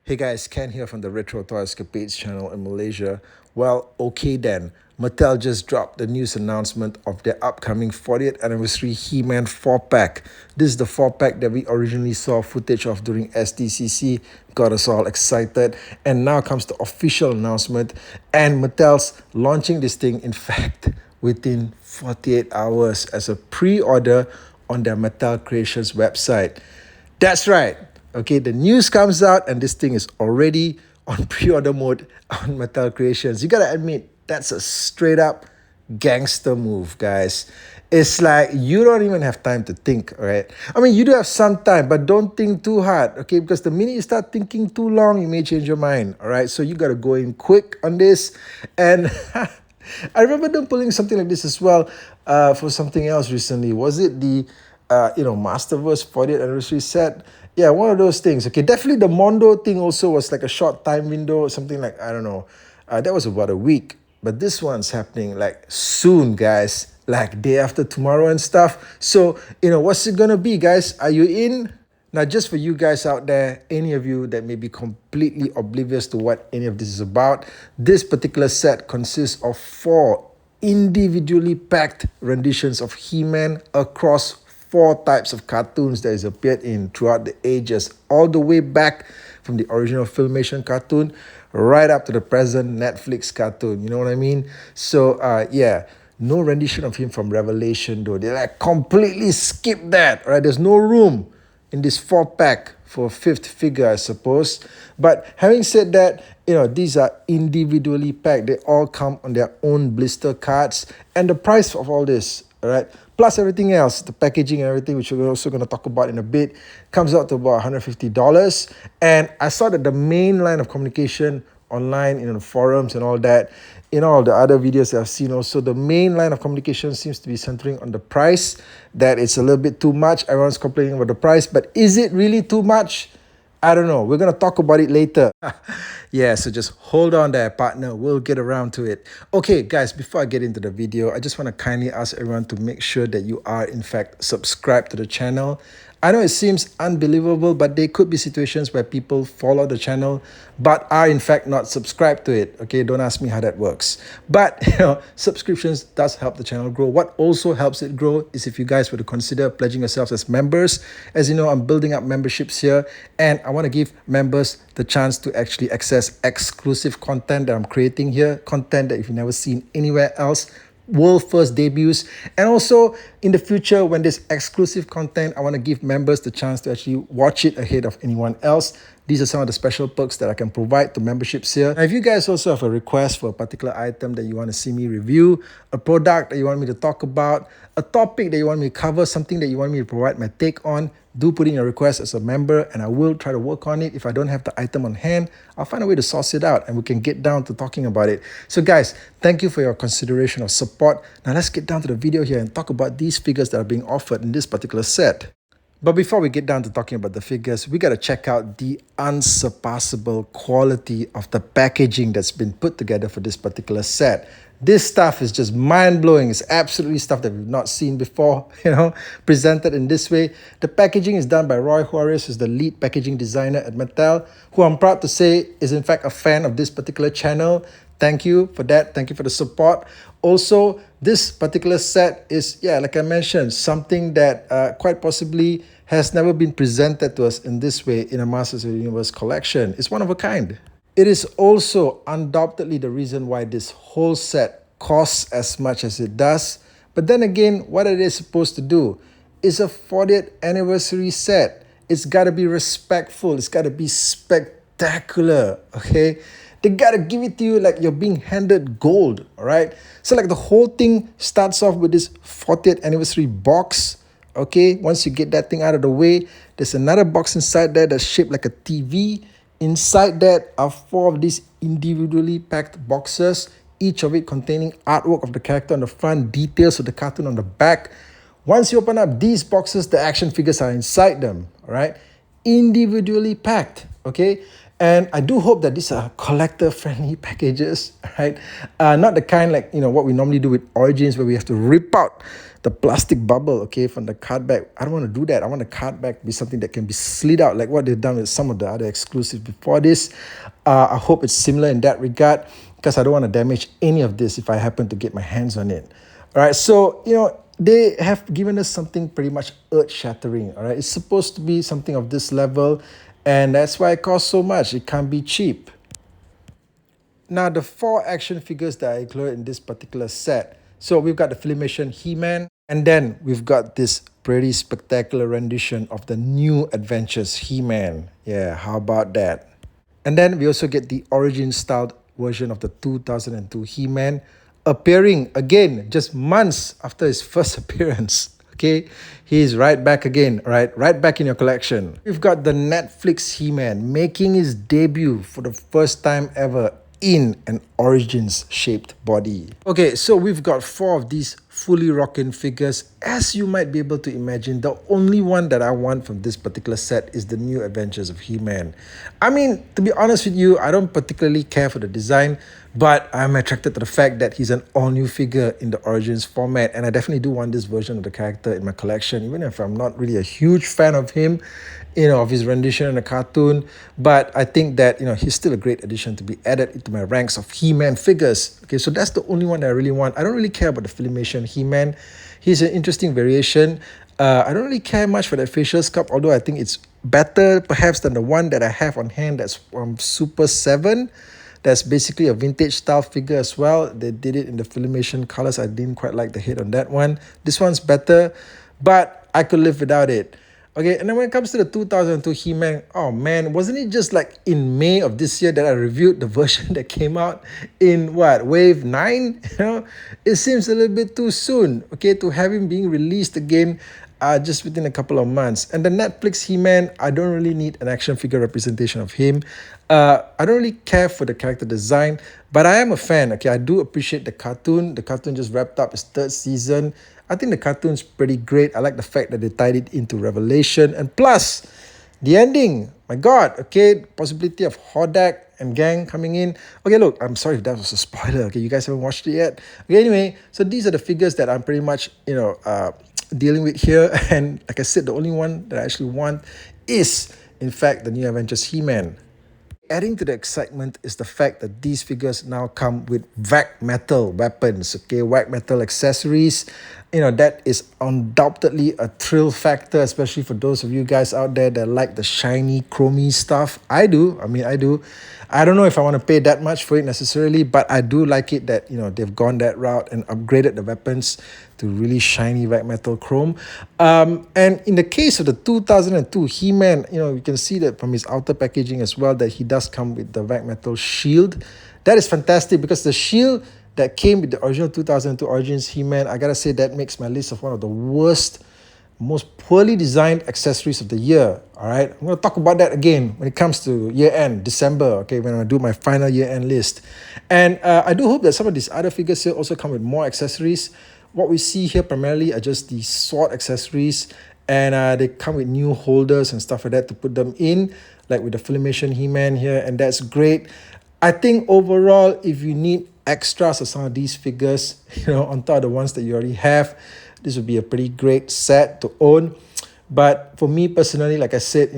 Hey guys, Ken here from the Retro Toy Escapades channel in Malaysia. Well, okay then. Mattel just dropped the news announcement of their upcoming 40th anniversary He-Man 4-pack. This is the 4-pack that we originally saw footage of during SDCC, got us all excited, and now comes the official announcement, and Mattel's launching this thing, in fact, within 48 hours as a pre-order on their Mattel Creations website. That's right. Okay, the news comes out and this thing is already on pre-order mode on Mattel Creations. You gotta admit, that's a straight up gangster move, guys. It's like you don't even have time to think, all right? I mean, you do have some time, but don't think too hard, okay? Because the minute you start thinking too long, you may change your mind, all right? So you gotta go in quick on this. And I remember them pulling something like this as well for something else recently. Was it the Masterverse 40th anniversary set? Yeah, one of those things. Okay, definitely the Mondo thing also was like a short time window or something like, I don't know. That was about a week. But this one's happening like soon, guys. Like day after tomorrow and stuff. So, what's it gonna be, guys? Are you in? Now, just for you guys out there, any of you that may be completely oblivious to what any of this is about, this particular set consists of 4 individually packed renditions of He-Man across 4 types of cartoons that has appeared in throughout the ages, all the way back from the original Filmation cartoon right up to the present Netflix cartoon. You know what I mean? So, yeah. No rendition of him from Revelation, though. They like completely skip that, right? There's no room in this 4-pack for a 5th figure, I suppose. But having said that, these are individually packed. They all come on their own blister cards. And the price of all this, all right, plus everything else, the packaging and everything, which we're also going to talk about in a bit, comes out to about $150. And I saw that the main line of communication online, the forums and all that, all the other videos that I've seen also, the main line of communication seems to be centering on the price, that it's a little bit too much. Everyone's complaining about the price, but is it really too much? I don't know. We're going to talk about it later. Yeah, so just hold on there, partner. We'll get around to it. Okay, guys, before I get into the video, I just want to kindly ask everyone to make sure that you are, in fact, subscribed to the channel. I know it seems unbelievable, but there could be situations where people follow the channel but are in fact not subscribed to it. Okay, don't ask me how that works. But subscriptions does help the channel grow. What also helps it grow is if you guys were to consider pledging yourselves as members. As you know, I'm building up memberships here, and I want to give members the chance to actually access exclusive content that I'm creating here, content that you've never seen anywhere else, world first debuts. And also in the future, when there's exclusive content, I want to give members the chance to actually watch it ahead of anyone else. These are some of the special perks that I can provide to memberships here. Now, if you guys also have a request for a particular item that you want to see me review, a product that you want me to talk about, a topic that you want me to cover, something that you want me to provide my take on, do put in your request as a member, and I will try to work on it. If I don't have the item on hand, I'll find a way to source it out and we can get down to talking about it. So guys, thank you for your consideration of support. Now let's get down to the video here and talk about these figures that are being offered in this particular set. But before we get down to talking about the figures, we got to check out the unsurpassable quality of the packaging that's been put together for this particular set. This stuff is just mind-blowing. It's absolutely stuff that we've not seen before, presented in this way. The packaging is done by Roy Juarez, who's the lead packaging designer at Mattel, who I'm proud to say is in fact a fan of this particular channel. Thank you for that. Thank you for the support. Also, this particular set is, like I mentioned, something that quite possibly has never been presented to us in this way in a Masters of the Universe collection. It's one of a kind. It is also undoubtedly the reason why this whole set costs as much as it does. But then again, what are they supposed to do? It's a 40th anniversary set. It's got to be respectful. It's got to be spectacular, okay? They got to give it to you like you're being handed gold, all right? So like the whole thing starts off with this 40th anniversary box, okay? Once you get that thing out of the way, there's another box inside there that's shaped like a TV. Inside that are 4 of these individually packed boxes, each of it containing artwork of the character on the front, details of the cartoon on the back. Once you open up these boxes, the action figures are inside them, all right? Individually packed, okay? And I do hope that these are collector-friendly packages, right? Not the kind like, what we normally do with Origins, where we have to rip out the plastic bubble, okay, from the card back. I don't want to do that. I want the card back to be something that can be slid out, like what they've done with some of the other exclusives before this. I hope it's similar in that regard, because I don't want to damage any of this if I happen to get my hands on it. All right, so they have given us something pretty much earth-shattering. All right, it's supposed to be something of this level, and that's why it costs so much. It can't be cheap. Now, the 4 action figures that I included in this particular set. So we've got the Filmation He-Man, and then we've got this pretty spectacular rendition of the New Adventures He-Man. Yeah, how about that? And then we also get the Origin-styled version of the 2002 He-Man, appearing again just months after his first appearance. Okay, he's right back again, right back in your collection. We've got the Netflix He-Man making his debut for the first time ever in an Origins shaped body. Okay, so we've got 4 of these fully rocking figures. As you might be able to imagine, the only one that I want from this particular set is the New Adventures of He-Man. I mean, to be honest with you, I don't particularly care for the design, but I'm attracted to the fact that he's an all-new figure in the Origins format, and I definitely do want this version of the character in my collection, even if I'm not really a huge fan of him, of his rendition in the cartoon. But I think that, he's still a great addition to be added into my ranks of He-Man figures. Okay, so that's the only one that I really want. I don't really care about the Filmation He-Man. He's an interesting variation. I don't really care much for that facial sculpt, although I think it's better perhaps than the one that I have on hand that's from Super 7. That's basically a vintage style figure as well. They did it in the Filmation colors. I didn't quite like the head on that one. This one's better, but I could live without it. Okay, and then when it comes to the 2002 He-Man, oh man, wasn't it just like in May of this year that I reviewed the version that came out in wave 9? It seems a little bit too soon, okay, to have him being released again just within a couple of months. And the Netflix He-Man, I don't really need an action figure representation of him. I don't really care for the character design, but I am a fan. Okay, I do appreciate the cartoon. The cartoon just wrapped up its 3rd season. I think the cartoon's pretty great. I like the fact that they tied it into Revelation, and plus the ending. My God, okay, possibility of Hordak and gang coming in. Okay, look, I'm sorry if that was a spoiler. Okay, you guys haven't watched it yet. Okay, anyway, so these are the figures that I'm pretty much dealing with here, and like I said, the only one that I actually want is in fact the New Adventures He-Man. Adding to the excitement is the fact that these figures now come with vac metal weapons, okay, vac metal accessories. That is undoubtedly a thrill factor, especially for those of you guys out there that like the shiny, chromy stuff. I do. I do. I don't know if I want to pay that much for it necessarily, but I do like it that, they've gone that route and upgraded the weapons to really shiny vac metal chrome. And in the case of the 2002 He-Man, you can see that from his outer packaging as well that he does come with the vac metal shield. That is fantastic, because the shield that came with the original 2002 Origins He-Man, I gotta say that makes my list of one of the worst, most poorly designed accessories of the year. All right, I'm going to talk about that again when it comes to year end, December, okay, when I do my final year end list. And I do hope that some of these other figures here also come with more accessories. What we see here primarily are just the sword accessories, and they come with new holders and stuff like that to put them in, like with the Filmation He-Man here, and that's great. I think overall, if you need extras of some of these figures, on top of the ones that you already have, this would be a pretty great set to own. But for me personally, like I said,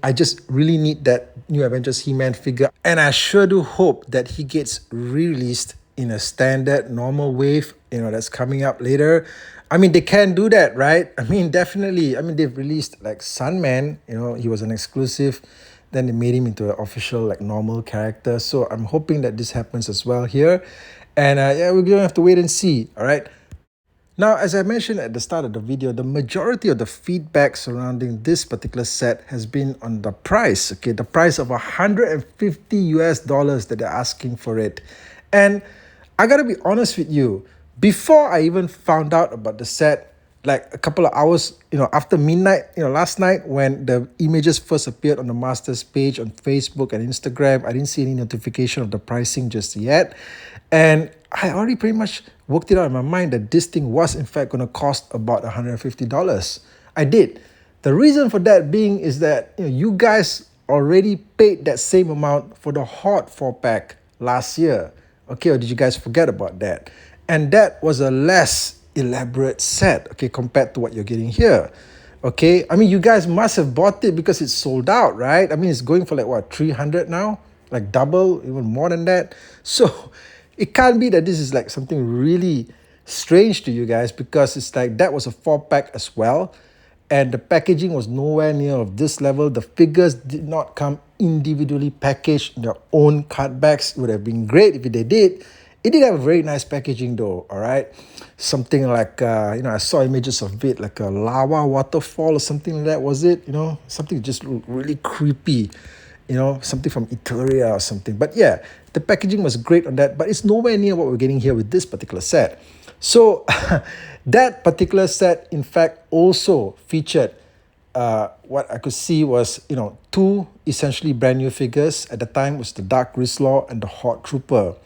I just really need that New Adventures He-Man figure, and I sure do hope that he gets re-released in a standard normal wave, that's coming up later. They can do that, right? Definitely. They've released like Sunman, he was an exclusive. Then they made him into an official, like, normal character. So I'm hoping that this happens as well here. And yeah, we're going to have to wait and see, all right? Now, as I mentioned at the start of the video, the majority of the feedback surrounding this particular set has been on the price, okay? The price of $150 that they're asking for it. And I got to be honest with you, before I even found out about the set, like a couple of hours, after midnight, last night when the images first appeared on the master's page on Facebook and Instagram, I didn't see any notification of the pricing just yet. And I already pretty much worked it out in my mind that this thing was in fact going to cost about $150. I did. The reason for that being is that you guys already paid that same amount for the Hot 4-pack last year. Okay, or did you guys forget about that? And that was a less elaborate set, okay, compared to what you're getting here. Okay, I mean, you guys must have bought it because it's sold out, right? I mean, it's going for like what, 300 now? Like double, even more than that. So it can't be that this is like something really strange to you guys, because it's like that was a 4-pack as well. And the packaging was nowhere near of this level. The figures did not come individually packaged in their own card bags. It would have been great if they did. It did have a very nice packaging though, all right? Something like, I saw images of it, like a lava waterfall or something like that, was it? Something just really creepy, something from Eteria or something. But yeah, the packaging was great on that, but it's nowhere near what we're getting here with this particular set. So that particular set, in fact, also featured what I could see was, two essentially brand new figures. At the time was the Dark Grislaw and the Horde Trooper.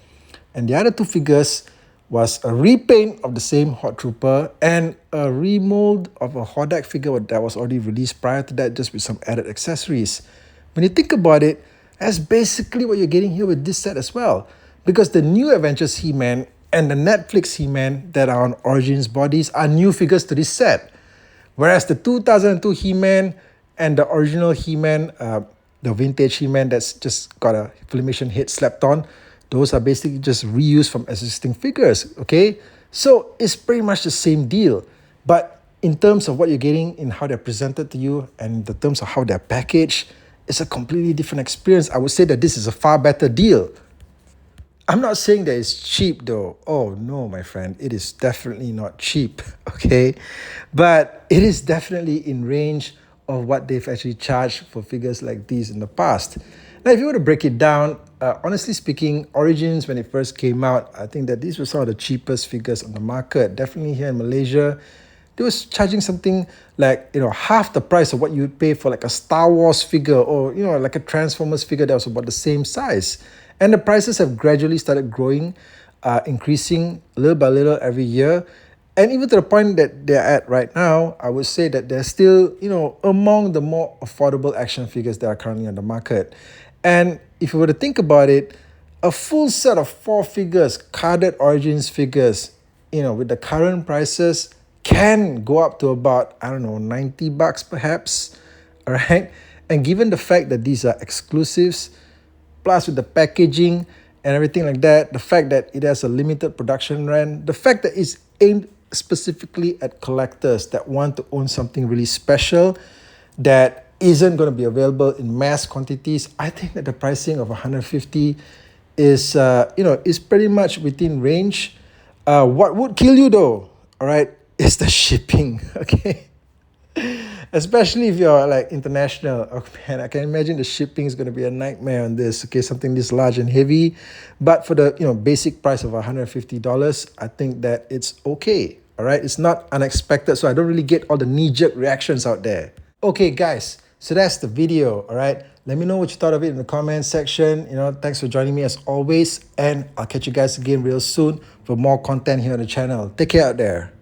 And the other two figures was a repaint of the same Horde Trooper and a remold of a Hordak figure that was already released prior to that, just with some added accessories. When you think about it, that's basically what you're getting here with this set as well. Because the new Avengers He-Man and the Netflix He-Man that are on Origins bodies are new figures to this set. Whereas the 2002 He-Man and the original He-Man, the vintage He-Man that's just got a Filmation head slapped on, those are basically just reused from existing figures, okay? So it's pretty much the same deal. But in terms of what you're getting in how they're presented to you and in the terms of how they're packaged, it's a completely different experience. I would say that this is a far better deal. I'm not saying that it's cheap though. Oh no, my friend, it is definitely not cheap, okay? But it is definitely in range of what they've actually charged for figures like these in the past. Now, if you were to break it down, honestly speaking, Origins, when it first came out, I think that these were some of the cheapest figures on the market. Definitely here in Malaysia, they was charging something like, half the price of what you would pay for like a Star Wars figure or, like a Transformers figure that was about the same size. And the prices have gradually started growing, increasing little by little every year. And even to the point that they're at right now, I would say that they're still, among the more affordable action figures that are currently on the market. And if you were to think about it, a full set of 4 figures, carded Origins figures, with the current prices, can go up to about, I don't know, 90 bucks perhaps, all right? And given the fact that these are exclusives, plus with the packaging and everything like that, the fact that it has a limited production run, the fact that it's aimed specifically at collectors that want to own something really special that isn't going to be available in mass quantities, I think that the pricing of 150 is, is pretty much within range. What would kill you though, all right, is the shipping, okay? Especially if you're like international. Oh man, I can imagine the shipping is going to be a nightmare on this, okay? Something this large and heavy. But for the basic price of $150, I think that it's okay, all right? It's not unexpected, so I don't really get all the knee-jerk reactions out there. Okay, guys, so that's the video, all right? Let me know what you thought of it in the comment section. Thanks for joining me as always, and I'll catch you guys again real soon for more content here on the channel. Take care out there.